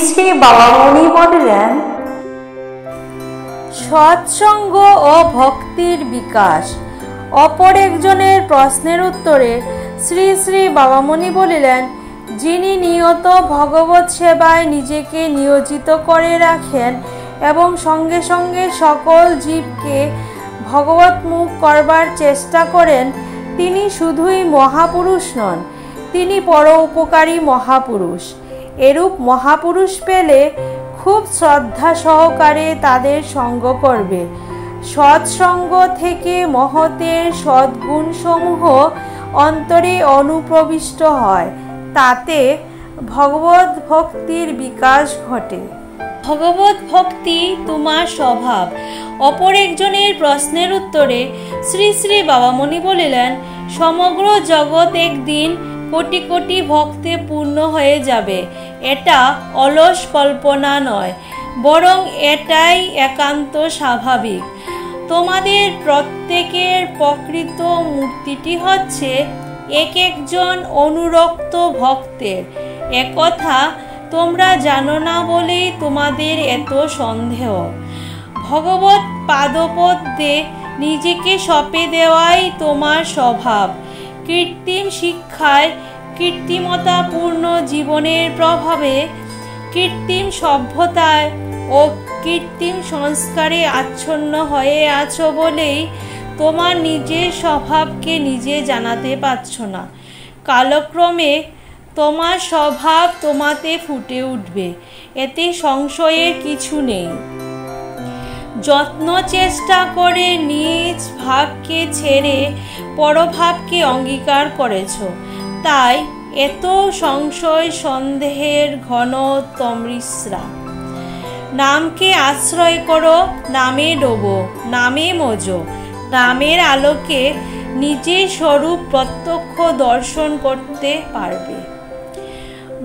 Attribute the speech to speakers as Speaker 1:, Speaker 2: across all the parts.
Speaker 1: শ্রী বাবামণি বললেন, সৎসঙ্গ ও ভক্তির বিকাশ। অপর একজনের প্রশ্নের উত্তরে শ্রী শ্রী বাবামণি বলিলেন, যিনি নিয়ত ভগবত সেবায় নিজেকে নিয়োজিত করে রাখেন এবং সঙ্গে সঙ্গে সকল জীবকে ভগবতমুখ করবার চেষ্টা করেন, তিনি শুধুই মহাপুরুষ নন, তিনি পর উপকারী মহাপুরুষ। এরূপ মহাপুরুষ পেলে খুব শ্রদ্ধা সহকারে তাদের সঙ্গ করবে। সৎসঙ্গ থেকে মহতের সদ্গুণসমূহ অন্তরে অনুপ্রবিষ্ট হয়, তাতে ভগবত ভক্তির বিকাশ ঘটে। ভগবত ভক্তি তোমার স্বভাব। অপর একজনের প্রশ্নের উত্তরে শ্রী শ্রী বাবামণি বলিলেন, সমগ্র জগৎ একদিন কোটি কোটি ভক্তে পূর্ণ হয়ে যাবে, এটা অলস কল্পনা নয়, বরং এটাই একান্ত স্বাভাবিক। তোমাদের প্রত্যেকের প্রকৃত মূর্তিটি হচ্ছে এক একজন অনুরক্ত ভক্তের। একথা তোমরা জানো না বলেই তোমাদের এত সন্দেহ। ভগবত পাদপদ্মে নিজেকে সঁপে দেওয়াই তোমার স্বভাব। কৃত্রিম শিক্ষায়, কৃত্রিমতাপূর্ণ জীবনের প্রভাবে, কৃত্রিম সভ্যতায় ও কৃত্রিম সংস্কারে আচ্ছন্ন হয়ে আছো বলেই তোমার নিজের স্বভাবকে নিজে জানাতে পারছ না। কালক্রমে তোমার স্বভাব তোমাতে ফুটে উঠবে, এতে সংশয়ের কিছু নেই। যত্ন চেষ্টা করে নিজ ভাবকে ছেড়ে পরভাবকে অঙ্গীকার করেছ, তাই এত সংশয় সন্দেহের ঘন তমৃষ্ণা। নামকে আশ্রয় করো, নামে ডোবো, নামে মজো। নামের আলোকে নিজের স্বরূপ প্রত্যক্ষ দর্শন করতে পারবে।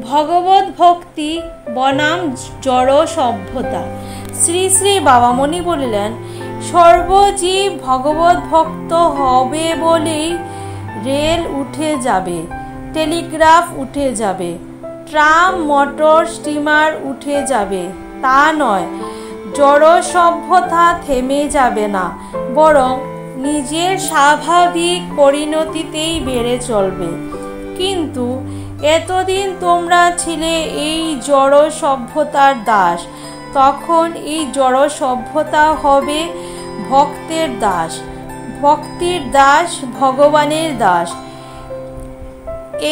Speaker 1: ভগবত ভক্তি বনাম জড় সভ্যতা। শ্রী শ্রী বাবামণি বলিলেন, সর্বজীব ভগবত ভক্ত হবে বলেই রেল উঠে যাবে, টেলিগ্রাফ উঠে যাবে, ট্রাম, মোটর, স্টিমার উঠে যাবে তা নয়। জড় সভ্যতা থেমে যাবে না, বরং নিজের স্বাভাবিক পরিণতিতেই বেড়ে চলবে। কিন্তু এতদিন তোমরা ছিলে এই জড় সভ্যতার দাস, তখন এই জড় সভ্যতা হবে ভক্তের দাস, ভক্তির দাস, ভগবানের দাস।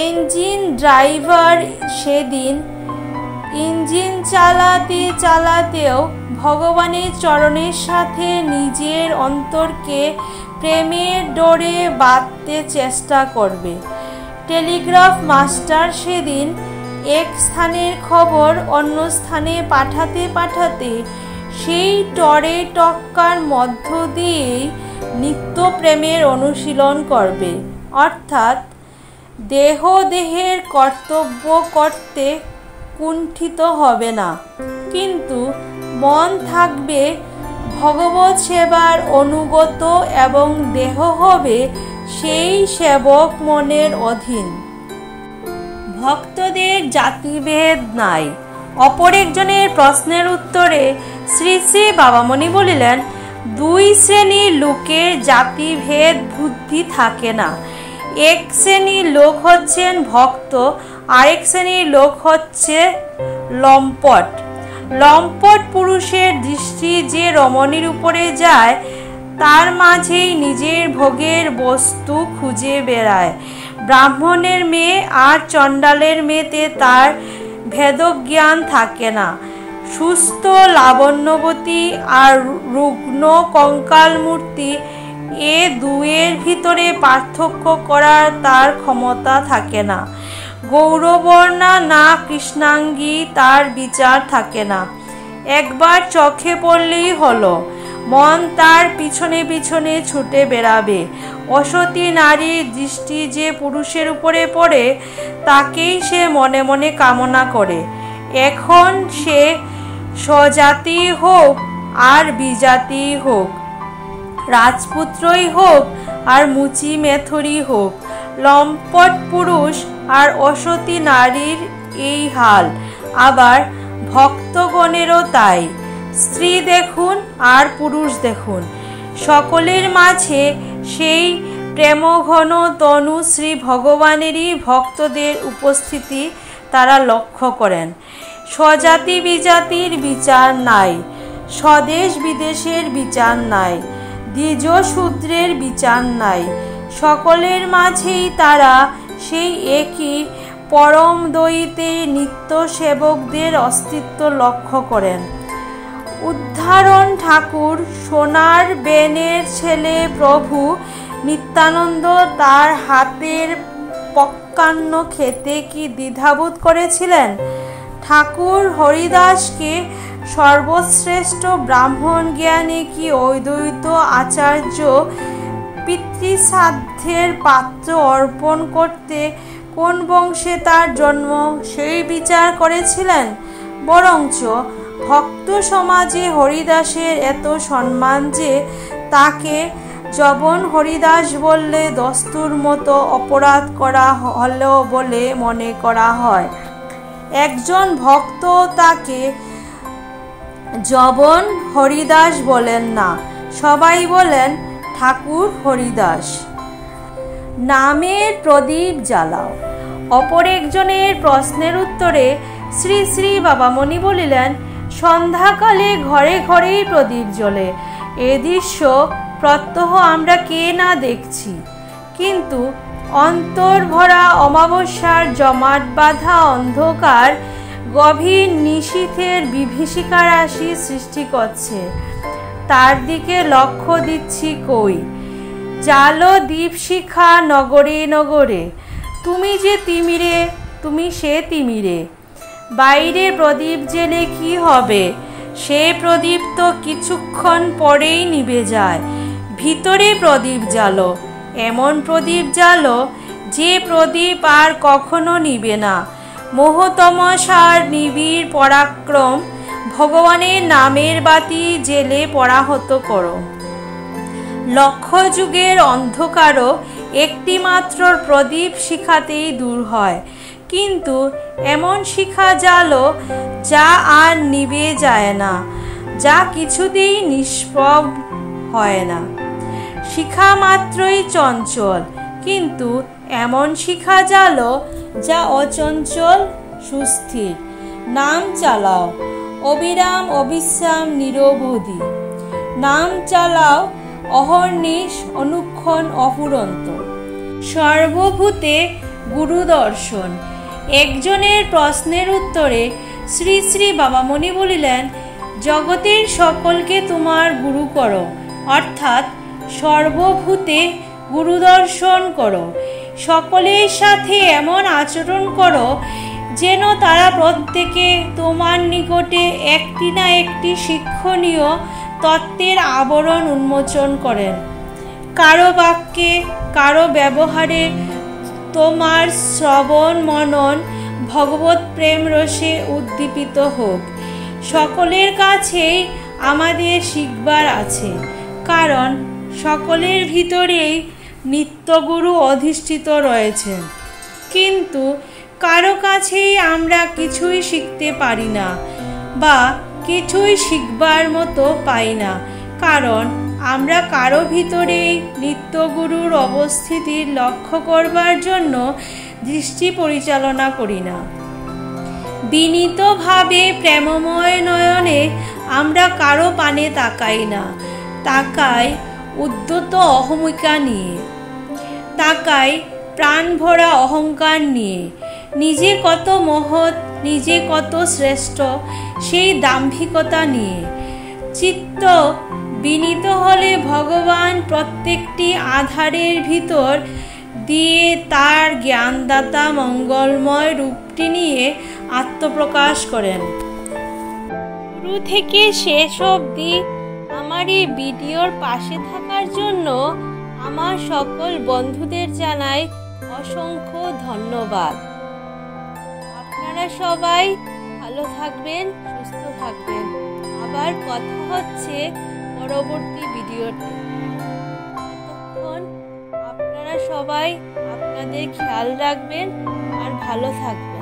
Speaker 1: ইঞ্জিন ড্রাইভার সেদিন ইঞ্জিন চালাতে চালাতেও ভগবানের চরণের সাথে নিজের অন্তরকে প্রেমের ডোরে বাঁধতে চেষ্টা করবে। টেলিগ্রাফ মাস্টার সেদিন এক স্থানের খবর অন্য স্থানে পাঠাতে পাঠাতে সেই টরে টক্কার মধ্য দিয়েই নিত্য প্রেমের অনুশীলন করবে, অর্থাৎ দেহ দেহের কর্তব্য করতে কুণ্ঠিত হবে না, কিন্তু মন থাকবে ভগবত সেবার অনুগত এবং দেহ হবে সেই সেবক মনের অধীন। ভক্তদের জাতিভেদ নাই। অপর একজনের প্রশ্নের উত্তরে শ্রী শ্রী বাবামণি বলিলেন, দুই শ্রেণীর লোকের জাতিভেদ বুদ্ধি থাকে না। এক শ্রেণীর লোক হচ্ছেন ভক্ত, আরেক শ্রেণীর লোক হচ্ছে লম্পট। লম্পট পুরুষের দৃষ্টি যে রমণীর উপরে যায়, তার মাঝেই নিজের ভোগের বস্তু খুঁজে বেড়ায়। ব্রাহ্মণের মেয়ে আর চণ্ডালের মেয়েতে তার ভেদজ্ঞান থাকে না। সুস্থ লাবণ্যবতী আর রুগ্ন কঙ্কালমূর্তি, এ দুয়ের ভিতরে পার্থক্য করার তার ক্ষমতা থাকে না। গৌরবর্ণা না কৃষ্ণাঙ্গী, তার বিচার থাকে না। একবার চোখে পড়লেই হলো, মন তার পিছনে পিছনে ছুটে বেড়াবে। অসতী নারীর দৃষ্টি যে পুরুষের উপরে পড়ে, তাকেই সে মনে মনে কামনা করে। এখন সে স্বজাতি হোক আর বিজাতি হোক, রাজপুত্রই হোক আর মুচি মেথরি হোক, লম্পট পুরুষ আর অসতী নারীর এই হাল। আবার ভক্তগণেরও তাই। স্ত্রী দেখুন আর পুরুষ দেখুন, সকলের মাঝে সেই প্রেমঘন তনু শ্রী ভগবানেরই ভক্তদের উপস্থিতি তারা লক্ষ্য করেন। স্বজাতি বিজাতির বিচার নাই, স্বদেশ বিদেশের বিচার নাই, দ্বিজ শূদ্রের বিচার নাই। সকলের মাঝেই তারা সেই একই পরম দ্বৈতে নিত্য সেবকদের অস্তিত্ব লক্ষ্য করেন। উদ্ধারণ ঠাকুর সোনার বেনের ছেলে প্রভু নিত্যানন্দ তার হাতের পক্কান্ন খেতে কি দ্বিধাবোধ করেছিলেন? ঠাকুর হরিদাসকে সর্বশ্রেষ্ঠ ব্রাহ্মণ জ্ঞানে কি অদ্বৈত আচার্য পিতৃশ্রাদ্ধের পাত্র অর্পণ করতে কোন বংশে তার জন্ম সেই বিচার করেছিলেন? বরঞ্চ ভক্ত সমাজে হরিদাসের এত সম্মান যে তাকে জবন হরিদাস বললে দস্তুর মতো অপরাধ করা হলো বলে মনে করা হয়। একজন ভক্ত তাকে জবন হরিদাস বলেন না, সবাই বলেন ঠাকুর হরিদাস। নামের প্রদীপ জ্বালাও। অপর একজনের প্রশ্নের উত্তরে শ্রী শ্রী বাবামণি বলিলেন, সন্ধ্যাকালে ঘরে ঘরেই প্রদীপ জ্বলে, এ দৃশ্য প্রত্যহ আমরা কে না দেখছি, কিন্তু অন্তর ভরা অমাবস্যার জমাট বাঁধা অন্ধকার গভীর নিশীথের বিভীষিকা রাশি সৃষ্টি করছে, তার দিকে লক্ষ্য দিচ্ছি কই। জালো দীপশিখা নগরে নগরে, তুমি যে তিমিরে, তুমি সে তিমিরে। বাইরে প্রদীপ জেলে কি হবে, সে প্রদীপ তো কিছুক্ষণ পরেই নিভে যায়। ভিতরে প্রদীপ জ্বালো, এমন প্রদীপ জ্বালো যে প্রদীপ আর কখনো নিবে না। মোহতমসার নিবিড় পরাক্রম ভগবানের নামের বাতি জেলে পরাহত করো। লক্ষ যুগের অন্ধকারও একটিমাত্র প্রদীপ শিখাতেই দূর হয়, কিন্তু এমন শিখা জ্বালো যা আর নিভে যায় না, যা কিছুতেই নিষ্প্রভ হয় না। শিখা মাত্রই চঞ্চল, কিন্তু এমন শিখা জ্বালো যা অচঞ্চল সুস্থির। নাম চালাও অবিরাম অবিশ্রাম নিরবধি, নাম চালাও অহর্নিশ অনুক্ষণ অফুরন্ত। সর্বভূতে গুরু দর্শন। একজনের প্রশ্নের উত্তরে শ্রী শ্রী বাবামণি বলিলেন, জগতের সকলকে তোমার গুরু করো, অর্থাৎ সর্বভূতে গুরু দর্শন করো। সকলের সাথে এমন আচরণ করো যেন তারা প্রত্যেকে তোমার নিকটে একটি না একটি শিক্ষণীয় তত্ত্বের আবরণ উন্মোচন করেন। কারো বাক্যে, কারো ব্যবহারে তোমার শ্রবণ মনন ভগবত প্রেম রসে উদ্দীপিত হোক। সকলের কাছেই আমাদের শিখবার আছে, কারণ সকলের ভিতরেই নিত্যগুরু অধিষ্ঠিত রয়েছেন। কিন্তু কারো কাছেই আমরা কিছুই শিখতে পারি না বা কিছুই শিখবার মতো পাই না, কারণ আমরা কারো ভিতরেই নিত্যগুরুর অবস্থিতির লক্ষ্য করবার জন্য দৃষ্টি পরিচালনা করি না। বিনীতভাবে প্রেমময় নয়নে আমরা কারো পানে তাকাই না, তাকাই উদ্যত অহমিকা নিয়ে, তাকাই প্রাণ ভরা অহংকার নিয়ে। নিজে কত মহৎ, নিজে কত শ্রেষ্ঠ, সেই দাম্ভিকতা নিয়ে। চিত্ত বিনীত হলে ভগবান প্রত্যেকটি আধারের ভিতর দিয়ে তার জ্ঞানদাতা মঙ্গলময় রূপটি নিয়ে আত্মপ্রকাশ করেন। শুরু থেকে শেষ অবধি আমার এই ভিডিওর পাশে থাকার জন্য আমার সকল বন্ধুদের জানাই অসংখ্য ধন্যবাদ। আপনারা সবাই ভালো থাকবেন, সুস্থ থাকবেন। আবার কথা হচ্ছে পরবর্তী ভিডিওতে। ততক্ষণ আপনারা সবাই আপনাদের খেয়াল রাখবেন আর ভালো থাকবেন।